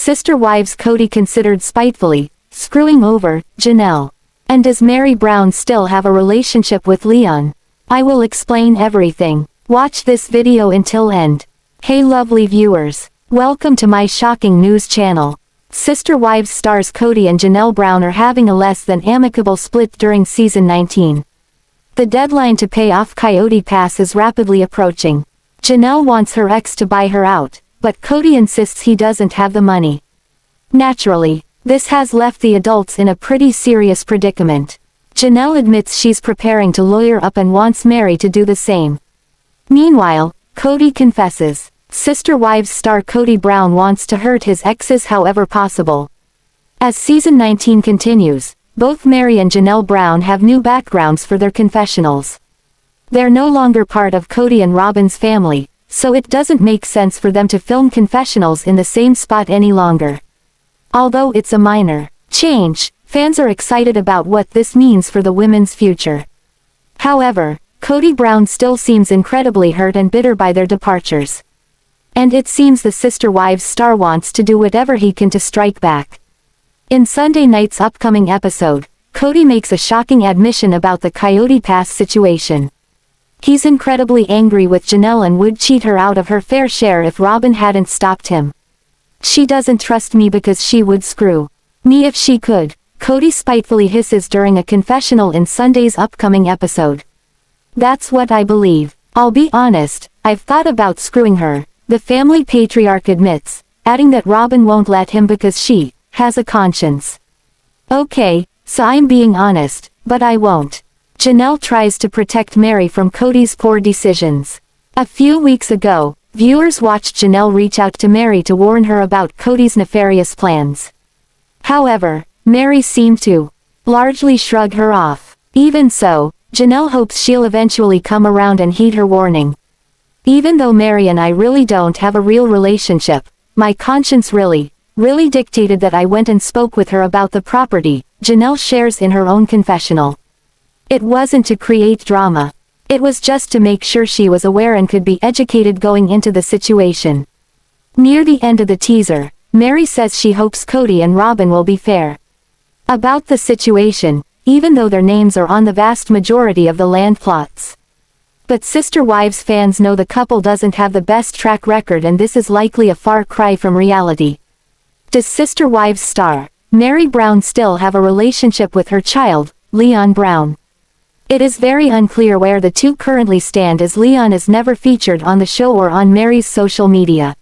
Sister Wives Kody considered spitefully, screwing over Janelle. And does Meri Brown still have a relationship with Leon? I will explain everything. Watch this video until end. Hey lovely viewers. Welcome to my shocking news channel. Sister Wives stars Kody and Janelle Brown are having a less than amicable split during season 19. The deadline to pay off Coyote Pass is rapidly approaching. Janelle wants her ex to buy her out, but Kody insists he doesn't have the money. Naturally, this has left the adults in a pretty serious predicament. Janelle admits she's preparing to lawyer up and wants Meri to do the same. Meanwhile, Kody confesses. Sister Wives star Kody Brown wants to hurt his exes however possible. As season 19 continues, both Meri and Janelle Brown have new backgrounds for their confessionals. They're no longer part of Kody and Robyn's family, so it doesn't make sense for them to film confessionals in the same spot any longer. Although it's a minor change, fans are excited about what this means for the women's future. However, Kody Brown still seems incredibly hurt and bitter by their departures. And it seems the Sister Wives star wants to do whatever he can to strike back. In Sunday night's upcoming episode, Kody makes a shocking admission about the Coyote Pass situation. He's incredibly angry with Janelle and would cheat her out of her fair share if Robyn hadn't stopped him. She doesn't trust me because she would screw me if she could, Kody spitefully hisses during a confessional in Sunday's upcoming episode. That's what I believe. I'll be honest, I've thought about screwing her, the family patriarch admits, adding that Robyn won't let him because she has a conscience. Okay, so I'm being honest, but I won't. Janelle tries to protect Meri from Kody's poor decisions. A few weeks ago, viewers watched Janelle reach out to Meri to warn her about Kody's nefarious plans. However, Meri seemed to largely shrug her off. Even so, Janelle hopes she'll eventually come around and heed her warning. Even though Meri and I really don't have a real relationship, my conscience really dictated that I went and spoke with her about the property, Janelle shares in her own confessional. It wasn't to create drama. It was just to make sure she was aware and could be educated going into the situation. Near the end of the teaser, Meri says she hopes Kody and Robyn will be fair about the situation, even though their names are on the vast majority of the land plots. But Sister Wives fans know the couple doesn't have the best track record and this is likely a far cry from reality. Does Sister Wives star Meri Brown still have a relationship with her child, Leon Brown? It is very unclear where the two currently stand as Leon is never featured on the show or on Meri's social media.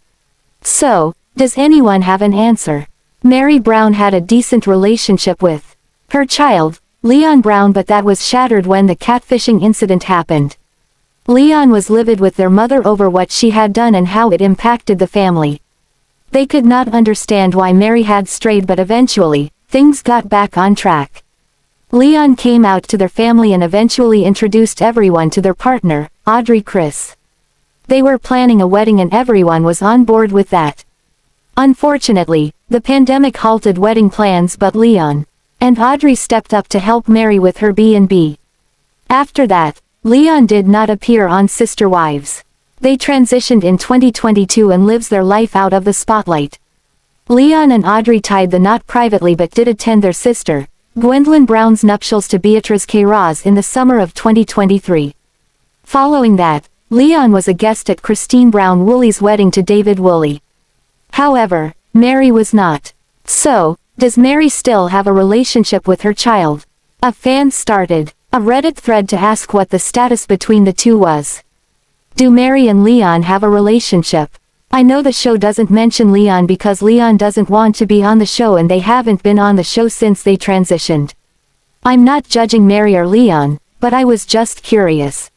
So, does anyone have an answer? Meri Brown had a decent relationship with her child, Leon Brown, but that was shattered when the catfishing incident happened. Leon was livid with their mother over what she had done and how it impacted the family. They could not understand why Meri had strayed, but eventually, things got back on track. Leon came out to their family and eventually introduced everyone to their partner, Audrey Chris. They were planning a wedding and everyone was on board with that. Unfortunately, the pandemic halted wedding plans, but Leon and Audrey stepped up to help Meri with her B&B. After that, Leon did not appear on Sister Wives. They transitioned in 2022 and lives their life out of the spotlight. Leon and Audrey tied the knot privately but did attend their sister, Gwendolyn Brown's nuptials to Beatrice Queiroz in the summer of 2023. Following that, Leon was a guest at Christine Brown Woolley's wedding to David Woolley. However, Meri was not. So, does Meri still have a relationship with her child? A fan started a Reddit thread to ask what the status between the two was. Do Meri and Leon have a relationship? I know the show doesn't mention Leon because Leon doesn't want to be on the show and they haven't been on the show since they transitioned. I'm not judging Meri or Leon, but I was just curious.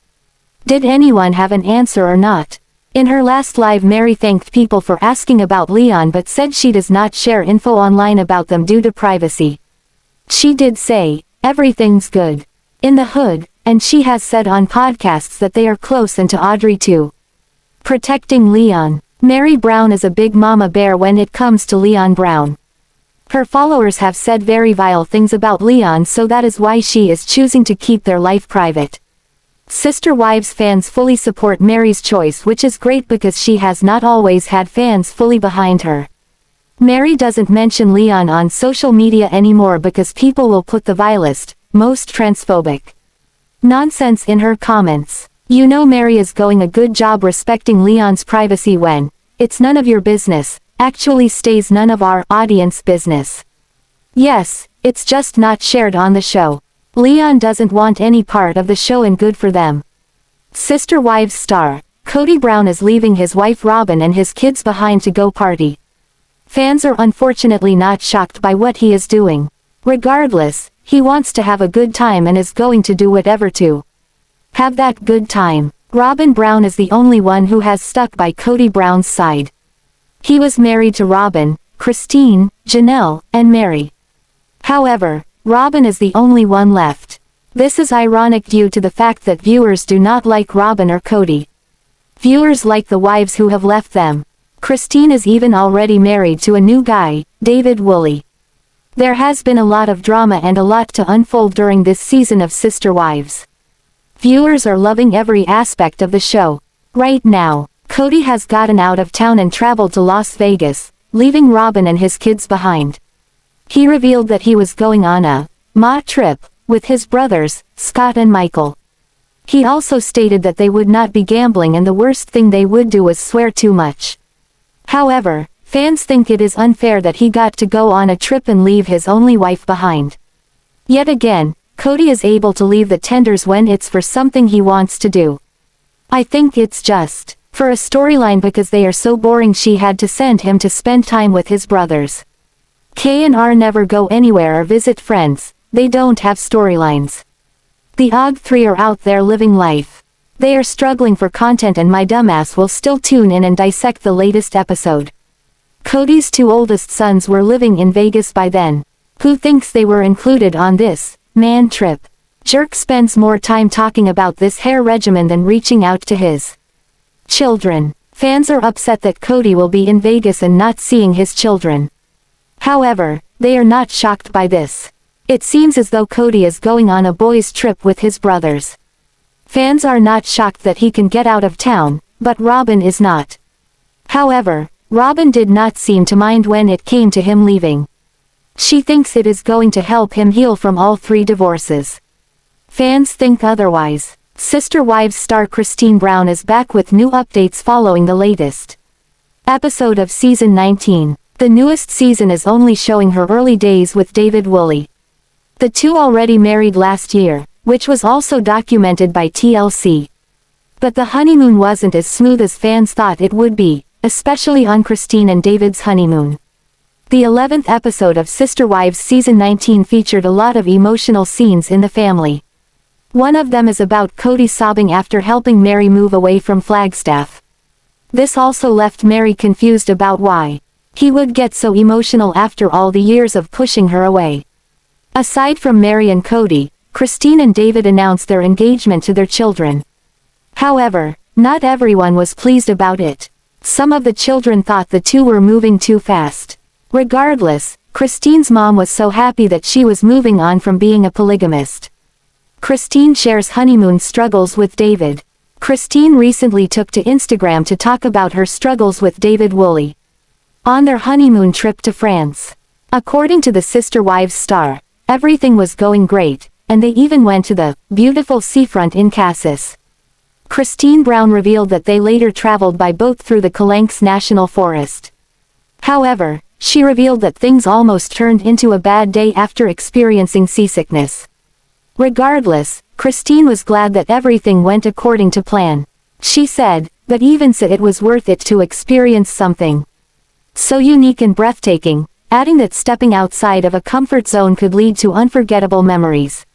Did anyone have an answer or not? In her last live, Meri thanked people for asking about Leon but said she does not share info online about them due to privacy. She did say, "Everything's good in the hood," and she has said on podcasts that they are close and to Audrey too. Protecting Leon. Meri Brown is a big mama bear when it comes to Leon Brown. Her followers have said very vile things about Leon, so that is why she is choosing to keep their life private. Sister Wives fans fully support Meri's choice, which is great because she has not always had fans fully behind her. Meri doesn't mention Leon on social media anymore because people will put the vilest, most transphobic nonsense in her comments. You know Meri is going a good job respecting Leon's privacy when it's none of your business, actually stays none of our audience business. Yes, it's just not shared on the show. Leon doesn't want any part of the show and good for them. Sister Wives star, Kody Brown is leaving his wife Robyn and his kids behind to go party. Fans are unfortunately not shocked by what he is doing. Regardless, he wants to have a good time and is going to do whatever to have that good time. Robyn Brown is the only one who has stuck by Kody Brown's side. He was married to Robyn, Christine, Janelle, and Meri. However, Robyn is the only one left. This is ironic due to the fact that viewers do not like Robyn or Kody. Viewers like the wives who have left them. Christine is even already married to a new guy, David Woolley. There has been a lot of drama and a lot to unfold during this season of Sister Wives. Viewers are loving every aspect of the show. Right now, Kody has gotten out of town and traveled to Las Vegas, leaving Robyn and his kids behind. He revealed that he was going on a trip with his brothers, Scott and Mykel. He also stated that they would not be gambling and the worst thing they would do was swear too much. However, fans think it is unfair that he got to go on a trip and leave his only wife behind. Yet again, Kody is able to leave the tenders when it's for something he wants to do. I think it's just for a storyline because they are so boring she had to send him to spend time with his brothers. K&R never go anywhere or visit friends, they don't have storylines. The OG3 are out there living life. They are struggling for content and my dumbass will still tune in and dissect the latest episode. Kody's two oldest sons were living in Vegas by then. Who thinks they were included on this man trip? Jerk spends more time talking about this hair regimen than reaching out to his children. Fans are upset that Kody will be in Vegas and not seeing his children. However, they are not shocked by this. It seems as though Kody is going on a boys' trip with his brothers. Fans are not shocked that he can get out of town, but Robyn is not. However, Robyn did not seem to mind when it came to him leaving. She thinks it is going to help him heal from all 3 divorces. Fans think otherwise. Sister Wives star Christine Brown is back with new updates following the latest episode of season 19. The newest season is only showing her early days with David Woolley. The two already married last year, which was also documented by TLC. But the honeymoon wasn't as smooth as fans thought it would be, especially on Christine and David's honeymoon. The 11th episode of Sister Wives season 19 featured a lot of emotional scenes in the family. One of them is about Kody sobbing after helping Meri move away from Flagstaff. This also left Meri confused about why he would get so emotional after all the years of pushing her away. Aside from Meri and Kody, Christine and David announced their engagement to their children. However, not everyone was pleased about it. Some of the children thought the two were moving too fast. Regardless, Christine's mom was so happy that she was moving on from being a polygamist. Christine shares honeymoon struggles with David. Christine recently took to Instagram to talk about her struggles with David Woolley on their honeymoon trip to France. According to the Sister Wives star, everything was going great, and they even went to the beautiful seafront in Cassis. Christine Brown revealed that they later traveled by boat through the Calanques National Forest. However, she revealed that things almost turned into a bad day after experiencing seasickness. Regardless, Christine was glad that everything went according to plan. She said, but even so it was worth it to experience something so unique and breathtaking, adding that stepping outside of a comfort zone could lead to unforgettable memories.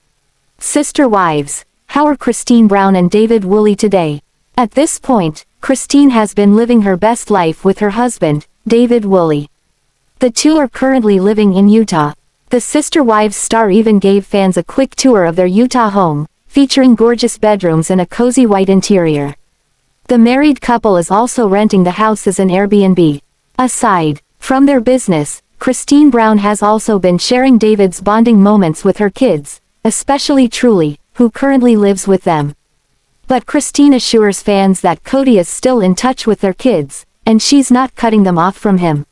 Sister Wives, how are Christine Brown and David Woolley today? At this point, Christine has been living her best life with her husband, David Woolley. The two are currently living in Utah. The Sister Wives star even gave fans a quick tour of their Utah home, featuring gorgeous bedrooms and a cozy white interior. The married couple is also renting the house as an Airbnb. Aside from their business, Christine Brown has also been sharing David's bonding moments with her kids, especially Truly, who currently lives with them. But Christine assures fans that Kody is still in touch with their kids, and she's not cutting them off from him.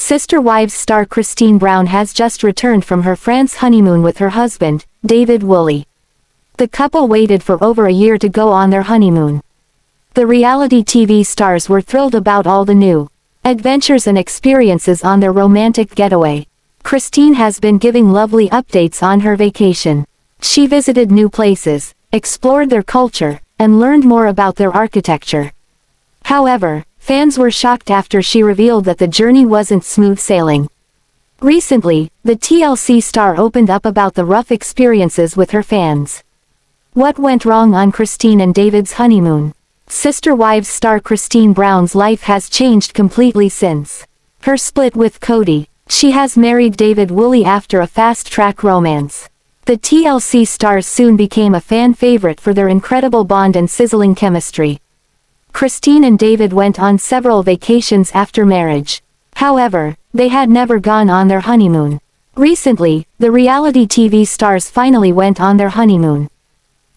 Sister Wives star Christine Brown has just returned from her France honeymoon with her husband, David Woolley. The couple waited for over a year to go on their honeymoon. The reality TV stars were thrilled about all the new adventures and experiences on their romantic getaway. Christine has been giving lovely updates on her vacation. She visited new places, explored their culture, and learned more about their architecture. However, fans were shocked after she revealed that the journey wasn't smooth sailing. Recently, the TLC star opened up about the rough experiences with her fans. What went wrong on Christine and David's honeymoon? Sister Wives star Christine Brown's life has changed completely since her split with Kody. She has married David Woolley after a fast-track romance. The TLC stars soon became a fan favorite for their incredible bond and sizzling chemistry. Christine and David went on several vacations after marriage. However, they had never gone on their honeymoon. Recently, the reality TV stars finally went on their honeymoon.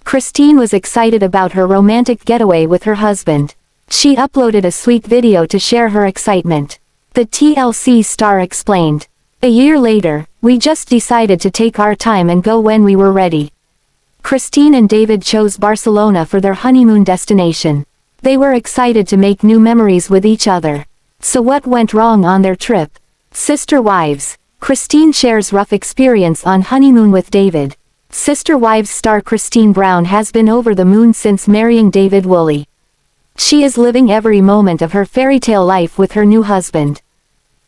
Christine was excited about her romantic getaway with her husband. She uploaded a sweet video to share her excitement. The TLC star explained, "A year later, we just decided to take our time and go when we were ready." Christine and David chose Barcelona for their honeymoon destination. They were excited to make new memories with each other. So what went wrong on their trip? Sister Wives. Christine shares rough experience on honeymoon with David. Sister Wives star Christine Brown has been over the moon since marrying David Woolley. She is living every moment of her fairy tale life with her new husband.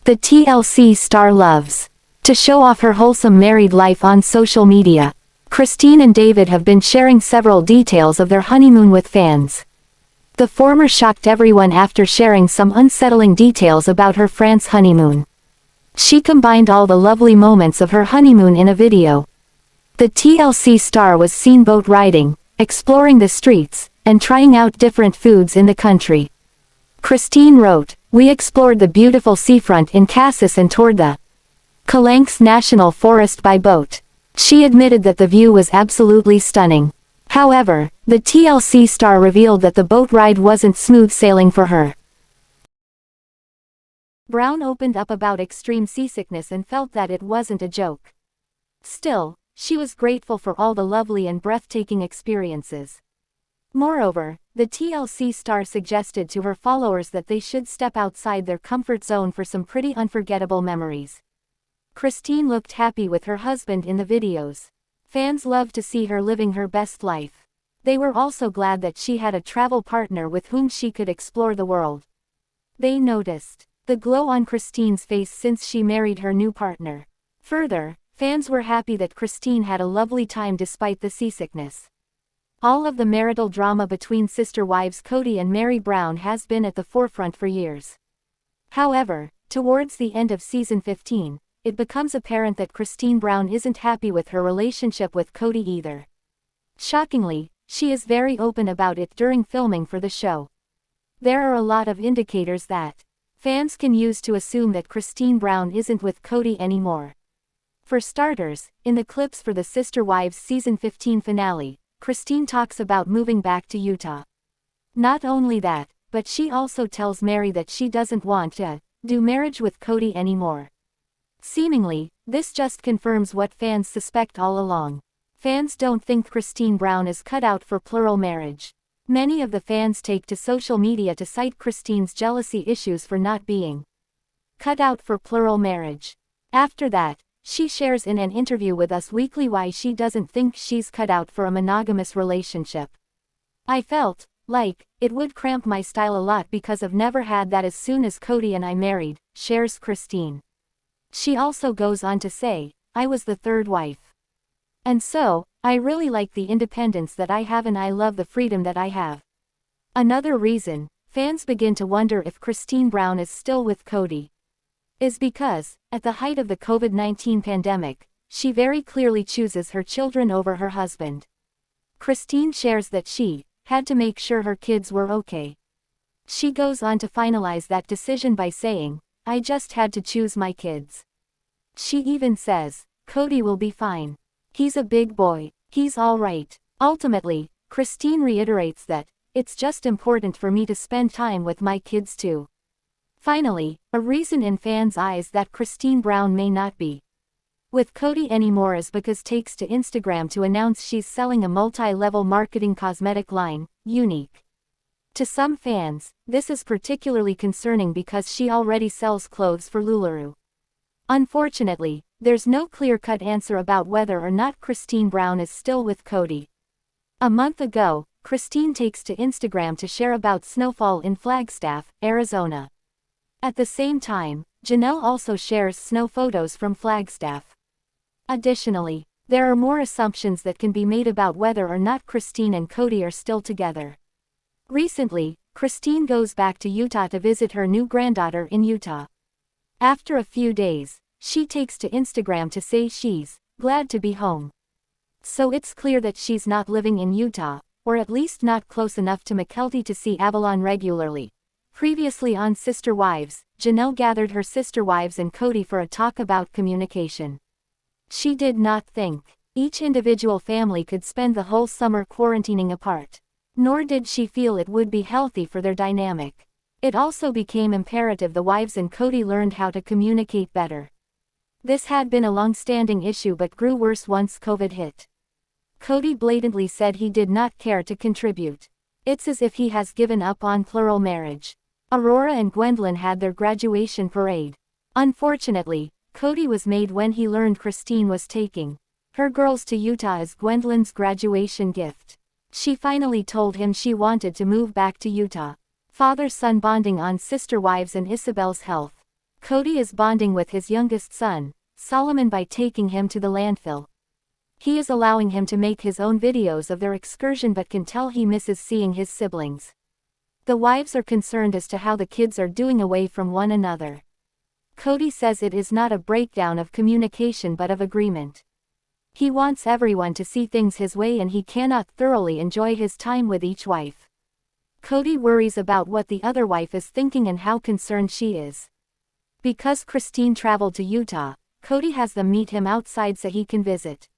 The TLC star loves to show off her wholesome married life on social media. Christine and David have been sharing several details of their honeymoon with fans. The former shocked everyone after sharing some unsettling details about her France honeymoon. She combined all the lovely moments of her honeymoon in a video. The TLC star was seen boat riding, exploring the streets, and trying out different foods in the country. Christine wrote, "We explored the beautiful seafront in Cassis and toured the Calanques National Forest by boat." She admitted that the view was absolutely stunning. However, the TLC star revealed that the boat ride wasn't smooth sailing for her. Brown opened up about extreme seasickness and felt that it wasn't a joke. Still, she was grateful for all the lovely and breathtaking experiences. Moreover, the TLC star suggested to her followers that they should step outside their comfort zone for some pretty unforgettable memories. Christine looked happy with her husband in the videos. Fans loved to see her living her best life. They were also glad that she had a travel partner with whom she could explore the world. They noticed the glow on Christine's face since she married her new partner. Further, fans were happy that Christine had a lovely time despite the seasickness. All of the marital drama between sister wives Kody and Meri Brown has been at the forefront for years. However, towards the end of season 15, it becomes apparent that Christine Brown isn't happy with her relationship with Kody either. Shockingly, she is very open about it during filming for the show. There are a lot of indicators that fans can use to assume that Christine Brown isn't with Kody anymore. For starters, in the clips for the Sister Wives season 15 finale, Christine talks about moving back to Utah. Not only that, but she also tells Meri that she doesn't want to do marriage with Kody anymore. Seemingly, this just confirms what fans suspect all along. Fans don't think Christine Brown is cut out for plural marriage. Many of the fans take to social media to cite Christine's jealousy issues for not being cut out for plural marriage. After that, she shares in an interview with Us Weekly why she doesn't think she's cut out for a monogamous relationship. "I felt like it would cramp my style a lot because I've never had that as soon as Kody and I married," shares Christine. She also goes on to say, "I was the third wife. And so, I really like the independence that I have and I love the freedom that I have." Another reason fans begin to wonder if Christine Brown is still with Kody is because, at the height of the COVID-19 pandemic, she very clearly chooses her children over her husband. Christine shares that she had to make sure her kids were okay. She goes on to finalize that decision by saying, "I just had to choose my kids." She even says, "Kody will be fine. He's a big boy. He's all right." Ultimately, Christine reiterates that, "It's just important for me to spend time with my kids too." Finally, a reason in fans' eyes that Christine Brown may not be with Kody anymore is because takes to Instagram to announce she's selling a multi-level marketing cosmetic line, Unique. To some fans, this is particularly concerning because she already sells clothes for LuLaRoe. Unfortunately, there's no clear-cut answer about whether or not Christine Brown is still with Kody. A month ago, Christine takes to Instagram to share about snowfall in Flagstaff, Arizona. At the same time, Janelle also shares snow photos from Flagstaff. Additionally, there are more assumptions that can be made about whether or not Christine and Kody are still together. Recently, Christine goes back to Utah to visit her new granddaughter in Utah. After a few days, she takes to Instagram to say she's glad to be home. So it's clear that she's not living in Utah, or at least not close enough to Mykelti to see Avalon regularly. Previously on Sister Wives, Janelle gathered her sister wives and Kody for a talk about communication. She did not think each individual family could spend the whole summer quarantining apart. Nor did she feel it would be healthy for their dynamic. It also became imperative the wives and Kody learned how to communicate better. This had been a long-standing issue but grew worse once COVID hit. Kody blatantly said he did not care to contribute. It's as if he has given up on plural marriage. Aurora and Gwendolyn had their graduation parade. Unfortunately, Kody was made when he learned Christine was taking her girls to Utah as Gwendolyn's graduation gift. She finally told him she wanted to move back to Utah. Father-son bonding on Sister Wives and Isabel's health. Kody is bonding with his youngest son, Solomon, by taking him to the landfill. He is allowing him to make his own videos of their excursion but can tell he misses seeing his siblings. The wives are concerned as to how the kids are doing away from one another. Kody says it is not a breakdown of communication but of agreement. He wants everyone to see things his way and he cannot thoroughly enjoy his time with each wife. Kody worries about what the other wife is thinking and how concerned she is. Because Christine traveled to Utah, Kody has them meet him outside so he can visit.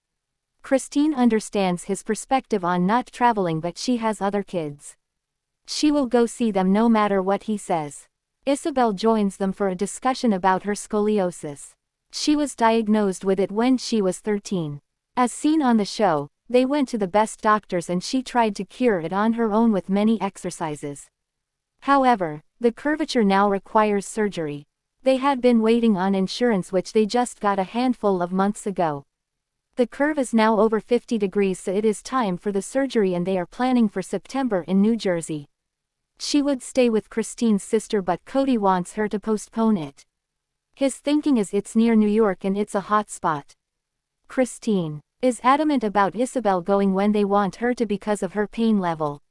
Christine understands his perspective on not traveling but she has other kids. She will go see them no matter what he says. Isabel joins them for a discussion about her scoliosis. She was diagnosed with it when she was 13. As seen on the show, they went to the best doctors and she tried to cure it on her own with many exercises. However, the curvature now requires surgery. They had been waiting on insurance which they just got a handful of months ago. The curve is now over 50 degrees so it is time for the surgery and they are planning for September in New Jersey. She would stay with Christine's sister but Kody wants her to postpone it. His thinking is it's near New York and it's a hot spot. Christine is adamant about Isabel going when they want her to because of her pain level.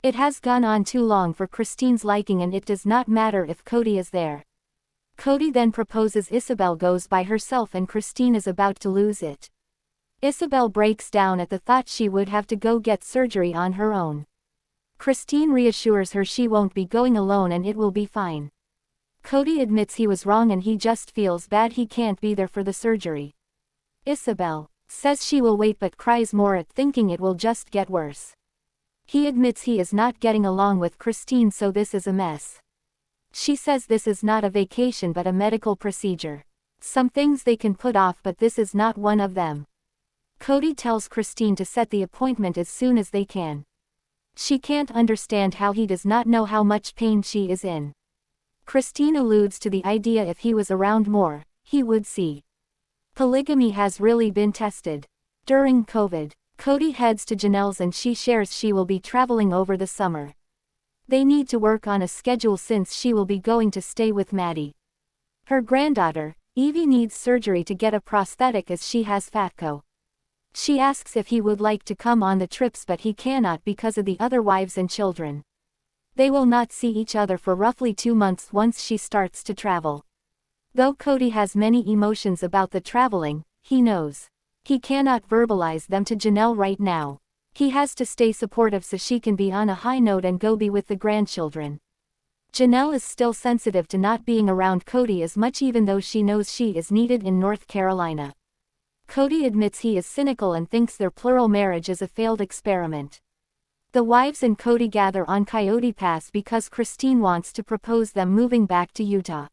It has gone on too long for Christine's liking and it does not matter if Kody is there. Kody then proposes Isabel goes by herself and Christine is about to lose it. Isabel breaks down at the thought she would have to go get surgery on her own. Christine reassures her she won't be going alone and it will be fine. Kody admits he was wrong and he just feels bad he can't be there for the surgery. Isabel says she will wait but cries more at thinking it will just get worse. He admits he is not getting along with Christine so this is a mess. She says this is not a vacation but a medical procedure. Some things they can put off but this is not one of them. Kody tells Christine to set the appointment as soon as they can. She can't understand how he does not know how much pain she is in. Christine alludes to the idea if he was around more, he would see. Polygamy has really been tested. During COVID, Kody heads to Janelle's and she shares she will be traveling over the summer. They need to work on a schedule since she will be going to stay with Maddie. Her granddaughter, Evie, needs surgery to get a prosthetic as she has fatco. She asks if he would like to come on the trips but he cannot because of the other wives and children. They will not see each other for roughly 2 months once she starts to travel. Though Kody has many emotions about the traveling, he knows he cannot verbalize them to Janelle right now. He has to stay supportive so she can be on a high note and go be with the grandchildren. Janelle is still sensitive to not being around Kody as much even though she knows she is needed in North Carolina. Kody admits he is cynical and thinks their plural marriage is a failed experiment. The wives and Kody gather on Coyote Pass because Christine wants to propose them moving back to Utah.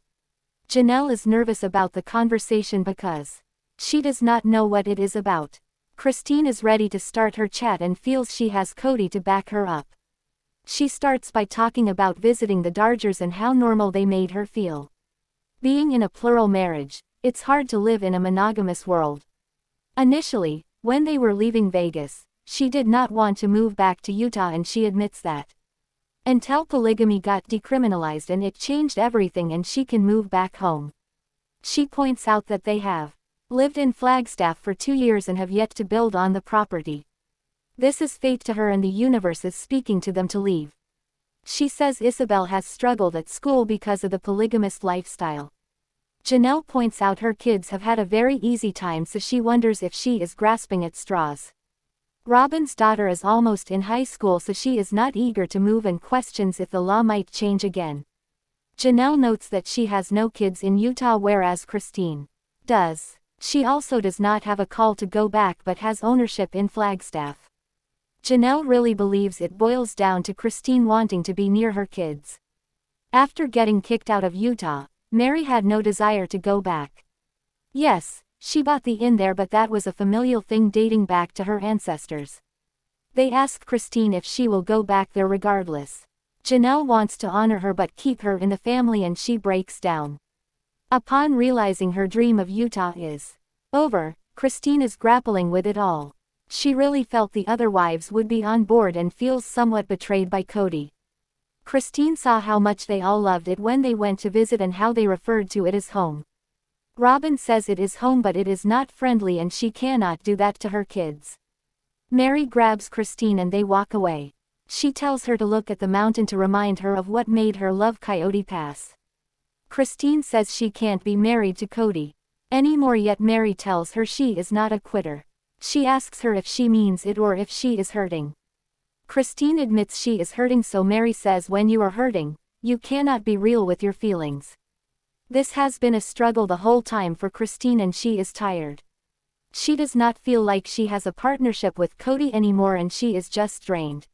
Janelle is nervous about the conversation because she does not know what it is about. Christine is ready to start her chat and feels she has Kody to back her up. She starts by talking about visiting the Dodgers and how normal they made her feel. Being in a plural marriage, it's hard to live in a monogamous world. Initially, when they were leaving Vegas, she did not want to move back to Utah, and she admits that. Until polygamy got decriminalized and it changed everything and she can move back home. She points out that they have lived in Flagstaff for 2 years and have yet to build on the property. This is fate to her, and the universe is speaking to them to leave. She says Isabel has struggled at school because of the polygamist lifestyle. Janelle points out her kids have had a very easy time, so she wonders if she is grasping at straws. Robyn's daughter is almost in high school, so she is not eager to move and questions if the law might change again. Janelle notes that she has no kids in Utah, whereas Christine does. She also does not have a call to go back but has ownership in Flagstaff. Janelle really believes it boils down to Christine wanting to be near her kids. After getting kicked out of Utah, Meri had no desire to go back. Yes, she bought the inn there, but that was a familial thing dating back to her ancestors. They ask Christine if she will go back there regardless. Janelle wants to honor her but keep her in the family, and she breaks down. Upon realizing her dream of Utah is over, Christine is grappling with it all. She really felt the other wives would be on board and feels somewhat betrayed by Kody. Christine saw how much they all loved it when they went to visit and how they referred to it as home. Robyn says it is home but it is not friendly, and she cannot do that to her kids. Meri grabs Christine and they walk away. She tells her to look at the mountain to remind her of what made her love Coyote Pass. Christine says she can't be married to Kody anymore, yet Meri tells her she is not a quitter. She asks her if she means it or if she is hurting. Christine admits she is hurting, so Meri says when you are hurting, you cannot be real with your feelings. This has been a struggle the whole time for Christine and she is tired. She does not feel like she has a partnership with Kody anymore and she is just drained.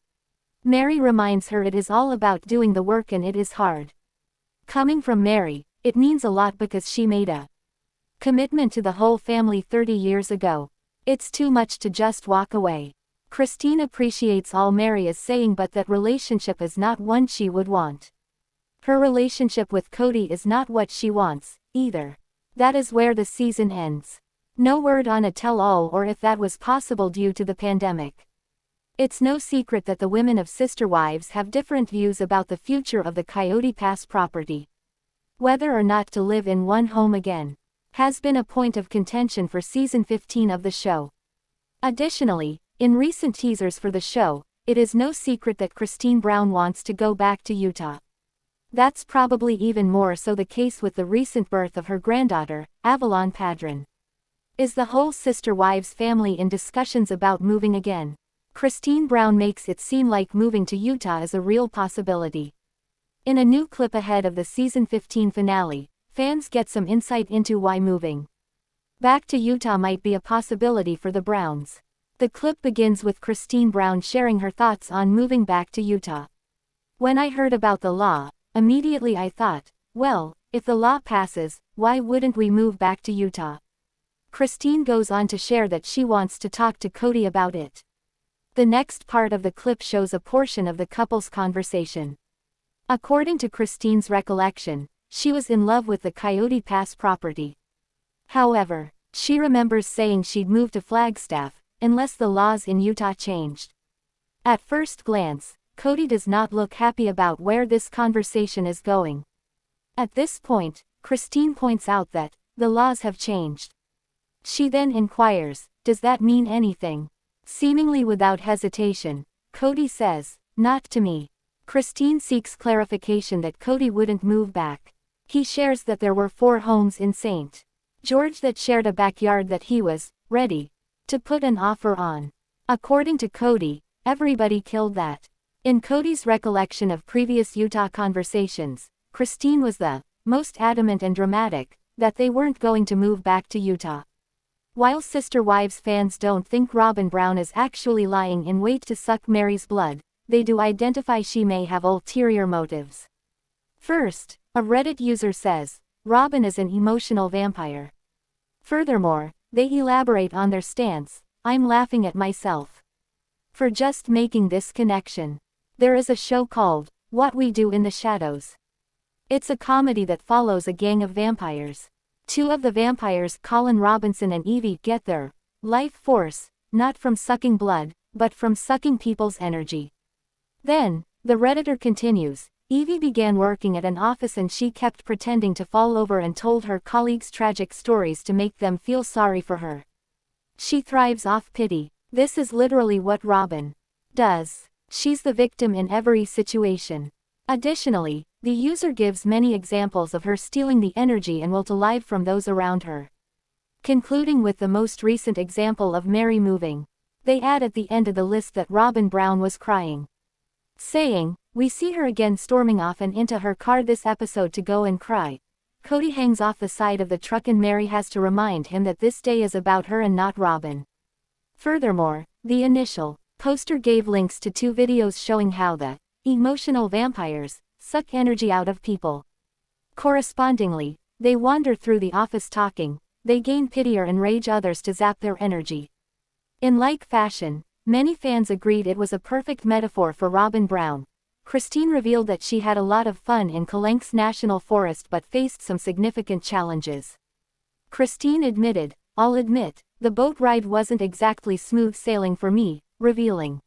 Meri reminds her it is all about doing the work and it is hard. Coming from Meri, it means a lot because she made a commitment to the whole family 30 years ago. It's too much to just walk away. Christine appreciates all Meri is saying, but that relationship is not one she would want. Her relationship with Kody is not what she wants, either. That is where the season ends. No word on a tell-all or if that was possible due to the pandemic. It's no secret that the women of Sister Wives have different views about the future of the Coyote Pass property. Whether or not to live in one home again has been a point of contention for season 15 of the show. Additionally, in recent teasers for the show, it is no secret that Christine Brown wants to go back to Utah. That's probably even more so the case with the recent birth of her granddaughter, Avalon Padron. Is the whole Sister Wives family in discussions about moving again? Christine Brown makes it seem like moving to Utah is a real possibility. In a new clip ahead of the season 15 finale, fans get some insight into why moving back to Utah might be a possibility for the Browns. The clip begins with Christine Brown sharing her thoughts on moving back to Utah. When I heard about the law, immediately I thought, well, if the law passes, why wouldn't we move back to Utah? Christine goes on to share that she wants to talk to Kody about it. The next part of the clip shows a portion of the couple's conversation. According to Christine's recollection, she was in love with the Coyote Pass property. However, she remembers saying she'd move to Flagstaff, unless the laws in Utah changed. At first glance, Kody does not look happy about where this conversation is going. At this point, Christine points out that the laws have changed. She then inquires, does that mean anything? Seemingly without hesitation, Kody says, not to me. Christine seeks clarification that Kody wouldn't move back. He shares that there were 4 homes in St. George that shared a backyard that he was ready to put an offer on. According to Kody, everybody killed that. In Kody's recollection of previous Utah conversations, Christine was the most adamant and dramatic that they weren't going to move back to Utah. While Sister Wives fans don't think Robyn Brown is actually lying in wait to suck Meri's blood, they do identify she may have ulterior motives. First, a Reddit user says, Robyn is an emotional vampire. Furthermore, they elaborate on their stance, I'm laughing at myself for just making this connection. There is a show called, What We Do in the Shadows. It's a comedy that follows a gang of vampires. Two of the vampires, Colin Robinson and Evie, get their life force, not from sucking blood, but from sucking people's energy. Then, the Redditor continues, Evie began working at an office and she kept pretending to fall over and told her colleagues tragic stories to make them feel sorry for her. She thrives off pity. This is literally what Robyn does. She's the victim in every situation. Additionally, the user gives many examples of her stealing the energy and will to life from those around her. Concluding with the most recent example of Meri moving. They add at the end of the list that Robyn Brown was crying, saying, we see her again storming off and into her car this episode to go and cry. Kody hangs off the side of the truck and Meri has to remind him that this day is about her and not Robyn. Furthermore, the initial poster gave links to 2 videos showing how the emotional vampires suck energy out of people. Correspondingly, they wander through the office talking, they gain pity or enrage others to zap their energy. In like fashion, many fans agreed it was a perfect metaphor for Robyn Brown. Christine revealed that she had a lot of fun in Calanques National Forest but faced some significant challenges. Christine admitted, I'll admit, the boat ride wasn't exactly smooth sailing for me, revealing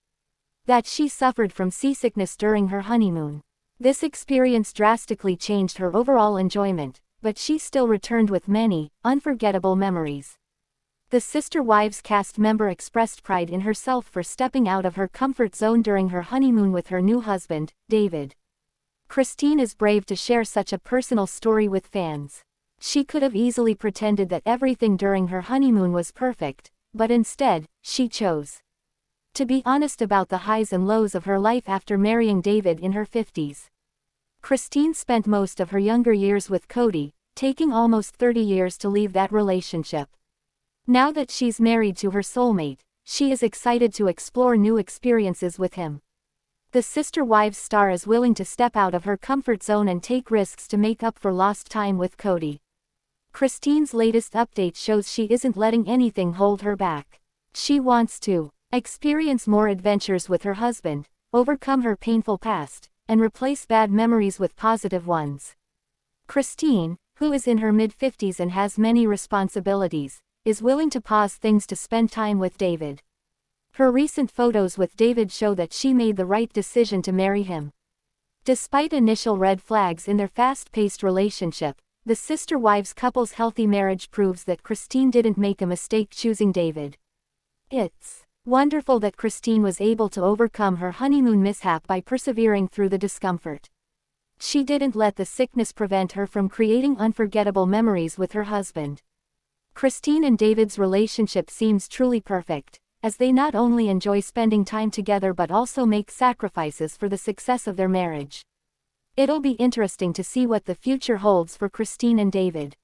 that she suffered from seasickness during her honeymoon. This experience drastically changed her overall enjoyment, but she still returned with many unforgettable memories. The Sister Wives cast member expressed pride in herself for stepping out of her comfort zone during her honeymoon with her new husband, David. Christine is brave to share such a personal story with fans. She could have easily pretended that everything during her honeymoon was perfect, but instead, she chose to be honest about the highs and lows of her life after marrying David in her 50s. Christine spent most of her younger years with Kody, taking almost 30 years to leave that relationship. Now that she's married to her soulmate, she is excited to explore new experiences with him. The Sister Wives star is willing to step out of her comfort zone and take risks to make up for lost time with Kody. Christine's latest update shows she isn't letting anything hold her back. She wants to experience more adventures with her husband, overcome her painful past, and replace bad memories with positive ones. Christine, who is in her mid-50s and has many responsibilities, is willing to pause things to spend time with David. Her recent photos with David show that she made the right decision to marry him. Despite initial red flags in their fast-paced relationship, the Sister Wives couple's healthy marriage proves that Christine didn't make a mistake choosing David. It's wonderful that Christine was able to overcome her honeymoon mishap by persevering through the discomfort. She didn't let the sickness prevent her from creating unforgettable memories with her husband. Christine and David's relationship seems truly perfect, as they not only enjoy spending time together but also make sacrifices for the success of their marriage. It'll be interesting to see what the future holds for Christine and David.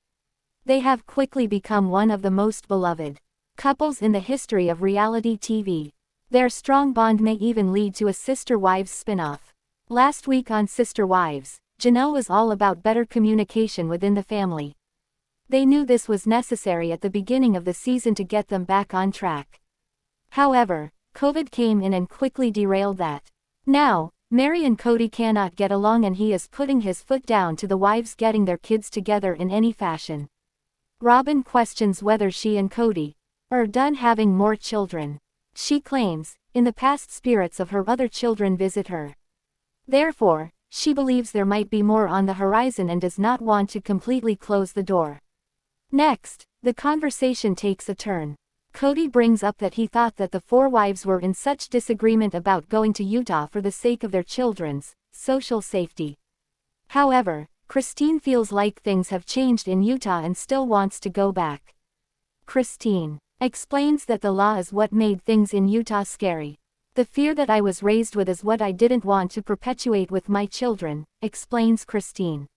They have quickly become one of the most beloved couples in the history of reality TV. Their strong bond may even lead to a Sister Wives spin-off. Last week on Sister Wives, Janelle was all about better communication within the family. They knew this was necessary at the beginning of the season to get them back on track. However, COVID came in and quickly derailed that. Now, Meri and Kody cannot get along and he is putting his foot down to the wives getting their kids together in any fashion. Robyn questions whether she and Kody are done having more children. She claims, in the past spirits of her other children visit her. Therefore, she believes there might be more on the horizon and does not want to completely close the door. Next, the conversation takes a turn. Kody brings up that he thought that the 4 wives were in such disagreement about going to Utah for the sake of their children's social safety. However, Christine feels like things have changed in Utah and still wants to go back. Christine explains that the law is what made things in Utah scary. The fear that I was raised with is what I didn't want to perpetuate with my children, explains Christine.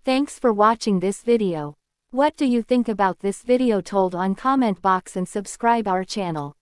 Thanks for watching this video. What do you think about this video? Told on comment box and subscribe our channel.